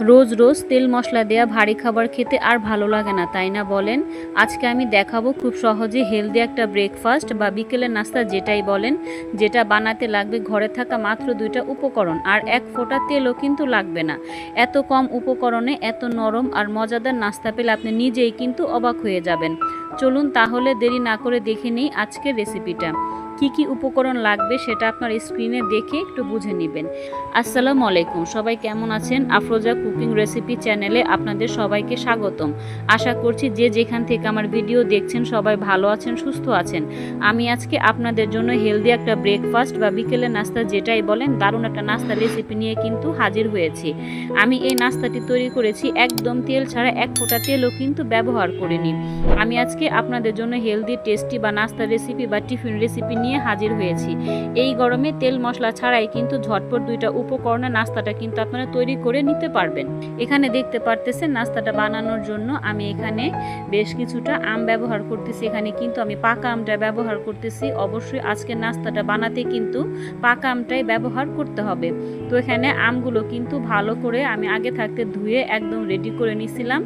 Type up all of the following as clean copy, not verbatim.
রোজ রোজ তেল মশলা দেয়া ভারী খাবার খেতে আর ভালো লাগে না, তাই না বলেন? আজকে আমি দেখাবো খুব সহজে হেলদি একটা ব্রেকফাস্ট বা বিকেলের নাস্তা যেটাই বলেন, যেটা বানাতে লাগবে ঘরে থাকা মাত্র 2টা উপকরণ আর 1 ফোঁটা তেলও কিন্তু লাগবে না। এত কম উপকরণে এত নরম আর মজাদার নাস্তা পেলে আপনি নিজেই কিন্তু অবাক হয়ে যাবেন। চলুন তাহলে দেরি না করে দেখে নিই আজকের রেসিপিটা। কি কি উপকরণ লাগবে সেটা আপনার স্ক্রিনে দেখে একটু বুঝে নেবেন। আসসালামু আলাইকুম, সবাই কেমন আছেন? আফরোজা কুকিং রেসিপি চ্যানেলে আপনাদের সবাইকে স্বাগতম। আশা করছি যে যেখান থেকে আমার ভিডিও দেখছেন সবাই ভালো আছেন, সুস্থ আছেন। আমি আজকে আপনাদের জন্য হেলদি একটা ব্রেকফাস্ট বা বিকেলের নাস্তা যেটাই বলেন, দারুণ একটা নাস্তা রেসিপি নিয়ে কিন্তু হাজির হয়েছি। আমি এই নাস্তাটি তৈরি করেছি একদম তেল ছাড়া, 1 ফোঁটা তেলও কিন্তু ব্যবহার করিনি। আমি আজকে আপনাদের জন্য হেলদি টেস্টি বা নাস্তা রেসিপি বা টিফিন রেসিপি নিয়ে হাজির হয়েছি। এই গরমে তেল মশলা ছাড়াই কিন্তু ঝটপট 2টা উপকরণে নাস্তাটা কিন্তু আপনারা তৈরি করে নিতে পারবেন। এখানে দেখতে পারতেছেন নাস্তাটা বানানোর জন্য আমি এখানে বেশ কিছুটা আম ব্যবহার করতেছি। এখানে কিন্তু আমি পাকা আমটা ব্যবহার করতেছি। অবশ্যই আজকের নাস্তাটা বানাতে কিন্তু পাকা আমটাই ব্যবহার করতে হবে। তো এখানে আমগুলো কিন্তু ভালো করে আমি আগে থাকতে ধুয়ে একদম রেডি করে নিছিলাম।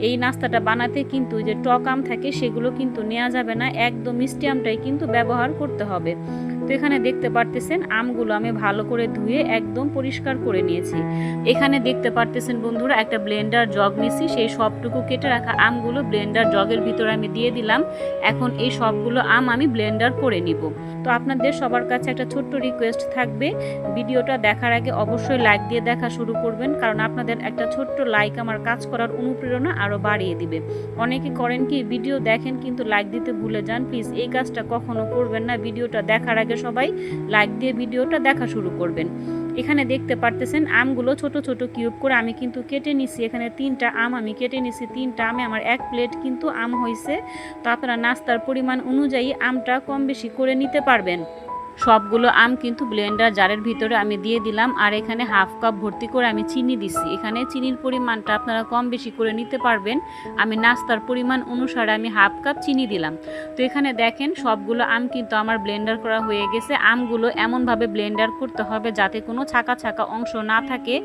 এই নাস্তাটা বানাতে কিন্তু যে টক আম থাকে সেগুলো কিন্তু নেওয়া যাবে না, একদম মিষ্টি আমটাই কিন্তু ব্যবহার করতে হবে। তো এখানে দেখতে পারতেছেন আমগুলো আমি ভালো করে ধুয়ে একদম পরিষ্কার করে নিয়েছি। এখানে দেখতে পারতেছেন বন্ধুরা একটা ব্লেন্ডার জগ নিছি, সেই সবটুকু কেটে রাখা আমগুলো ব্লেন্ডার জগের ভিতরে আমি দিয়ে দিলাম। এখন এই সবগুলো আম আমি ব্লেন্ডার করে নিব। তো আপনাদের সবার কাছে একটা ছোট্ট রিকোয়েস্ট থাকবে, ভিডিওটা দেখার আগে অবশ্যই লাইক দিয়ে দেখা শুরু করবেন, কারণ আপনাদের একটা ছোট্ট লাইক আমার কাজ করার অনুপ্রেরণা আরও বাড়িয়ে দিবে। অনেকে করেন কি, ভিডিও দেখেন কিন্তু লাইক দিতে ভুলে যান। প্লিজ এই কাজটা কখনো করবেন না। ভিডিওটা দেখার আগে সবাই লাইক দিয়ে ভিডিওটা দেখা শুরু করবেন। এখানে দেখতে পারতেছেন আমগুলো ছোট ছোট কিউব করে আমি কিন্তু কেটে নিছি। এখানে 3টা আম আমি কেটে নিছি। 3টা আমে আমার 1 প্লেট কিন্তু আম হয়েছে। তো আপনারা নাস্তার পরিমাণ অনুযায়ী আমটা কম বেশি করে নিতে পারবেন। সবগুলো আম কিন্তু ব্লেন্ডার জারের ভিতরে আমি দিয়ে দিলাম। আর এখানে 1/2 কাপ ভর্তি করে আমি চিনি দিছি। এখানে চিনির পরিমাণটা আপনারা কম বেশি করে নিতে পারবেন। আমি নাস্তার পরিমাণ অনুসারে আমি 1/2 কাপ চিনি দিলাম। তো এখানে দেখেন সবগুলো আম কিন্তু আমার ব্লেন্ডার করা হয়ে গেছে। আমগুলো এমনভাবে ব্লেন্ডার করতে হবে যাতে কোনো ছাকা ছাকা অংশ না থাকে।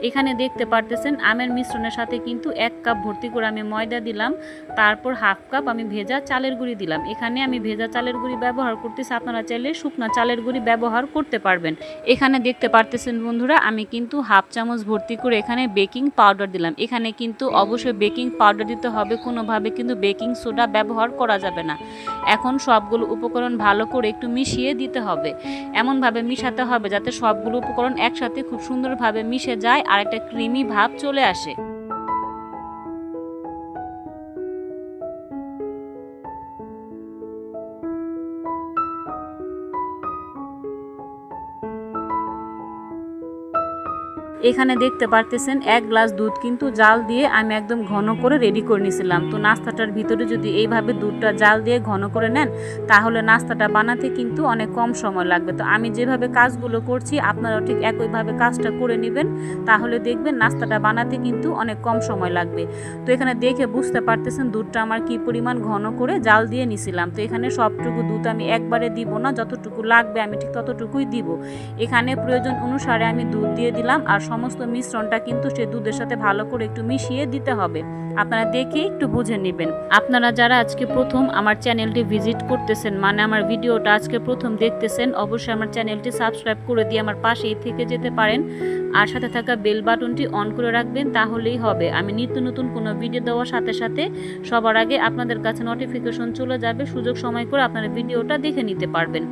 এখানে দেখতে পারতেছেন আমের মিশ্রণের সাথে কিন্তু 1 কাপ ভর্তি করে আমি ময়দা দিলাম। তারপর 1/2 কাপ আমি ভেজা চালের গুঁড়ি দিলাম। এখানে আমি ভেজা চালের গুঁড়ি ব্যবহার করতেছি, আপনারা চাইলে শুকনা চালের গুঁড়ি ব্যবহার করতে পারবেন। এখানে দেখতে পারতেছেন বন্ধুরা আমি কিন্তু 1/2 চামচ ভর্তি করে এখানে বেকিং পাউডার দিলাম। এখানে কিন্তু অবশ্যই বেকিং পাউডার দিতে হবে, কোনোভাবে কিন্তু বেকিং সোডা ব্যবহার করা যাবে না। এখন সবগুলো উপকরণ ভালো করে একটু মিশিয়ে দিতে হবে। এমনভাবে মিশাতে হবে যাতে সবগুলো উপকরণ একসাথে খুব সুন্দরভাবে মিশে যায় আর একটা ক্রিমি ভাব চলে আসে। এখানে দেখতে পারতেছেন 1 গ্লাস দুধ কিন্তু জাল দিয়ে আমি একদম ঘন করে রেডি করে নিয়েছিলাম। তো নাস্তাটার ভিতরে যদি এইভাবে দুধটা জাল দিয়ে ঘন করে নেন তাহলে নাস্তাটা বানাতে কিন্তু অনেক কম সময় লাগবে। তো আমি যেভাবে কাজগুলো করছি আপনারাও ঠিক একইভাবে কাজটা করে নেবেন, তাহলে দেখবেন নাস্তাটা বানাতে কিন্তু অনেক কম সময় লাগবে। তো এখানে দেখে বুঝতে পারতেছেন দুধটা আমার কি পরিমাণ ঘন করে জাল দিয়ে নিছিলাম। তো এখানে সবটুকু দুধ আমি একবারে দিব না, যতটুকু লাগবে আমি ঠিক ততটুকুই দিব। এখানে প্রয়োজন অনুসারে আমি দুধ দিয়ে দিলাম আর সমস্ত মিশ্রণটা কিন্তু সেই দুধের সাথে ভালো করে একটু মিশিয়ে দিতে হবে। আপনারা দেখে একটু বুঝে নেবেন। আপনারা যারা আজকে প্রথম আমার চ্যানেলটি ভিজিট করতেছেন, মানে আমার ভিডিওটা আজকে প্রথম দেখতেছেন, অবশ্যই আমার চ্যানেলটি সাবস্ক্রাইব করে দিয়ে আমার পাশেই থেকে যেতে পারেন। আর সাথে থাকা বেল বাটনটি অন করে রাখবেন, তাহলেই হবে আমি নিত্য নতুন কোনো ভিডিও দেওয়ার সাথে সাথে সবার আগে আপনাদের কাছে নোটিফিকেশন চলে যাবে। সুযোগ সময় করে আপনারা ভিডিওটা দেখে নিতে পারবেন।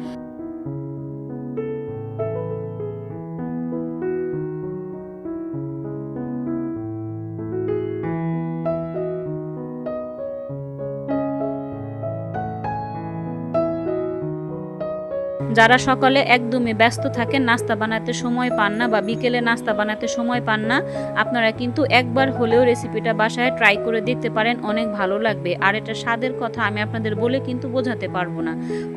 যারা সকালে একদমই ব্যস্ত থাকেন, নাস্তা বানাতে সময় পান না বা বিকেলে নাস্তা বানাতে সময় পান না, আপনারা কিন্তু একবার হলেও রেসিপিটা বাসায় ট্রাই করে দেখতে পারেন, অনেক ভালো লাগবে। আর এটা স্বাদের কথা আমি আপনাদের বলে কিন্তু বোঝাতে পারবো না।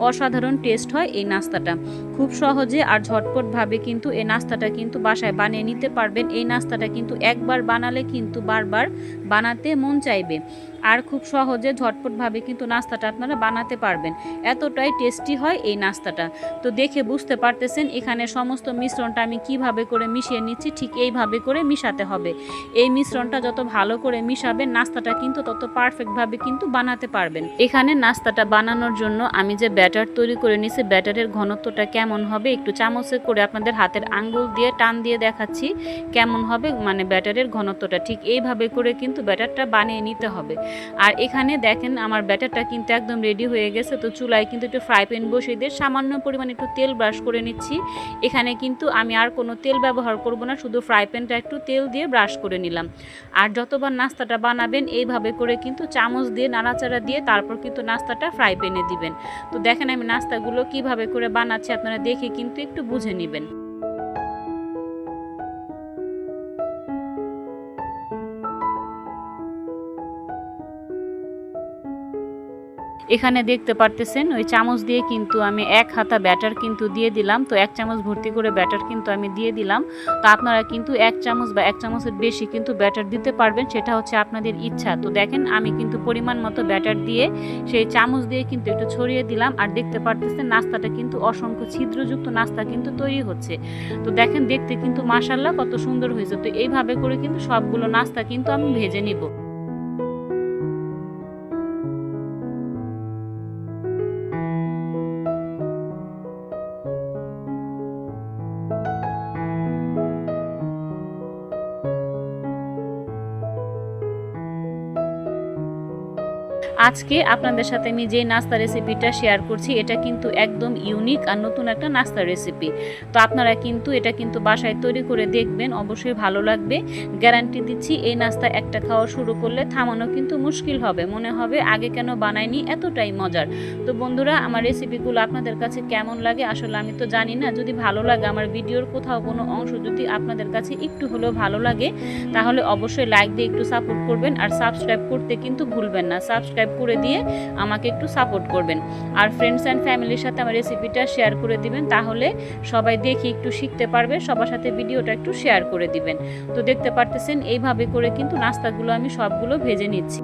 অসাধারণ টেস্ট হয় এই নাস্তাটা। খুব সহজে আর ঝটপটভাবে কিন্তু এই নাস্তাটা কিন্তু বাসায় বানিয়ে নিতে পারবেন। এই নাস্তাটা কিন্তু একবার বানালে কিন্তু বারবার বানাতে মন চাইবে। আর খুব সহজে ঝটপটভাবে কিন্তু নাস্তাটা আপনারা বানাতে পারবেন, এতটাই টেস্টি হয় এই নাস্তাটা। তো দেখে বুঝতে পারতেছেন এখানে সমস্ত মিশ্রণটা আমি কিভাবে করে মিশিয়ে নিচ্ছি, ঠিক এইভাবে করে মিশাতে হবে। এই মিশ্রণটা যত ভালো করে মিশাবেন নাস্তাটা কিন্তু তত পারফেক্টভাবে কিন্তু বানাতে পারবেন। এখানে নাস্তাটা বানানোর জন্য আমি যে ব্যাটার তৈরি করে নিয়েছি, ব্যাটারের ঘনত্বটা কেমন হবে একটু চামচে করে আপনাদের হাতের আঙ্গুল দিয়ে টান দিয়ে দেখাচ্ছি কেমন হবে, মানে ব্যাটারের ঘনত্বটা ঠিক এইভাবে করে কিন্তু ব্যাটারটা বানিয়ে নিতে হবে। আর এখানে দেখেন আমার ব্যাটারটা কিন্তু একদম রেডি হয়ে গেছে। তো চুলায় কিন্তু একটু ফ্রাই প্যান বসিয়ে দিয়ে সামান্য পরিমাণে একটু তেল ব্রাশ করে নিচ্ছি। এখানে কিন্তু আমি আর কোনো তেল ব্যবহার করব না, শুধু ফ্রাই প্যানটা একটু তেল দিয়ে ব্রাশ করে নিলাম। আর যতবার নাস্তাটা বানাবেন এইভাবে করে কিন্তু চামচ দিয়ে নাড়াচাড়া দিয়ে তারপর কিন্তু নাস্তাটা ফ্রাই প্যানে দিবেন। তো দেখেন আমি নাস্তাগুলো কিভাবে করে বানাচ্ছি আপনারা দেখে কিন্তু একটু বুঝে নেবেন। এখানে দেখতে পারতেছেন ওই চামচ দিয়ে কিন্তু আমি এক হাতা ব্যাটার কিন্তু দিয়ে দিলাম। তো এক চামচ ভর্তি করে ব্যাটার কিন্তু আমি দিয়ে দিলাম। তো আপনারা কিন্তু এক চামচ বা এক চামচের বেশি কিন্তু ব্যাটার দিতে পারবেন, সেটা হচ্ছে আপনাদের ইচ্ছা। তো দেখেন আমি কিন্তু পরিমাণ মতো ব্যাটার দিয়ে সেই চামচ দিয়ে কিন্তু একটু ছড়িয়ে দিলাম। আর দেখতে পারতেছেন নাস্তাটা কিন্তু অসংখ্য ছিদ্রযুক্ত নাস্তা কিন্তু তৈরি হচ্ছে। তো দেখেন দেখতে কিন্তু মাশাআল্লাহ কত সুন্দর হয়েছে। তো এইভাবে করে কিন্তু সবগুলো নাস্তা কিন্তু আমি ভেজে নিব। আজকে আপনাদের সাথে আমি যে নাস্তা রেসিপিটা শেয়ার করছি এটা কিন্তু একদম ইউনিক আর নতুন একটা নাস্তা রেসিপি। তো আপনারা কিন্তু এটা কিন্তু বাসায় তৈরি করে দেখবেন, অবশ্যই ভালো লাগবে, গ্যারান্টি দিচ্ছি। এই নাস্তা একটা খাওয়া শুরু করলে থামানো কিন্তু মুশকিল হবে, মনে হবে আগে কেন বানাইনি, এতটাই মজার। তো বন্ধুরা আমার রেসিপিগুলো আপনাদের কাছে কেমন লাগে আসলে আমি তো জানি না। যদি ভালো লাগে, আমার ভিডিওর কোথাও কোনো অংশ যদি আপনাদের কাছে একটু হলেও ভালো লাগে, তাহলে অবশ্যই লাইক দিয়ে একটু সাপোর্ট করবেন। আর সাবস্ক্রাইব করতে কিন্তু ভুলবেন না, সাবস্ক্রাইব করে দিয়ে আমাকে একটু সাপোর্ট করবেন। আর ফ্রেন্ডস অ্যান্ড ফ্যামিলির সাথে আমার রেসিপিটা শেয়ার করে দিবেন, তাহলে সবাই দেখে একটু শিখতে পারবে। সবার সাথে ভিডিওটা একটু শেয়ার করে দিবেন। তো দেখতে পারতেছেন এইভাবে করে কিন্তু নাস্তাগুলো আমি সবগুলো ভেজে নিচ্ছি।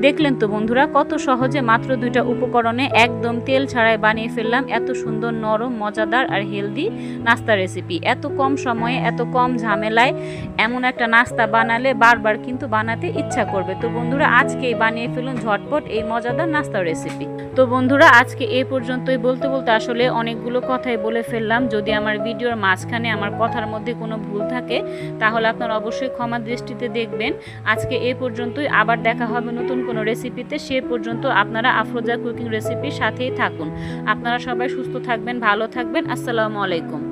দেখলেন তো বন্ধুরা কত সহজে মাত্র 2টা উপকরণে একদম তেল ছাড়াই বানিয়ে ফেললাম এত সুন্দর নরম মজাদার আর হেলদি নাস্তা রেসিপি। এত কম সময়ে এত কম ঝামেলায় এমন একটা নাস্তা বানালে বারবার কিন্তু বানাতে ইচ্ছা করবে। তো বন্ধুরা আজকেই বানিয়ে ফেলুন ঝটপট এই মজাদার নাস্তা রেসিপি। তো বন্ধুরা আজকে এই পর্যন্তই, বলতে বলতে আসলে অনেকগুলো কথাই বলে ফেললাম। যদি আমার ভিডিওর মাঝখানে আমার কথার মধ্যে কোনো ভুল থাকে তাহলে আপনারা অবশ্যই ক্ষমা দৃষ্টিতে দেখবেন। আজকে এই পর্যন্তই, আবার দেখা হবে নতুন কোনো রেসিপিতে। সে পর্যন্ত আপনারা আফরোজা কুকিং রেসিপির সাথেই থাকুন। আপনারা সবাই সুস্থ থাকবেন, ভালো থাকবেন। আসসালামু আলাইকুম।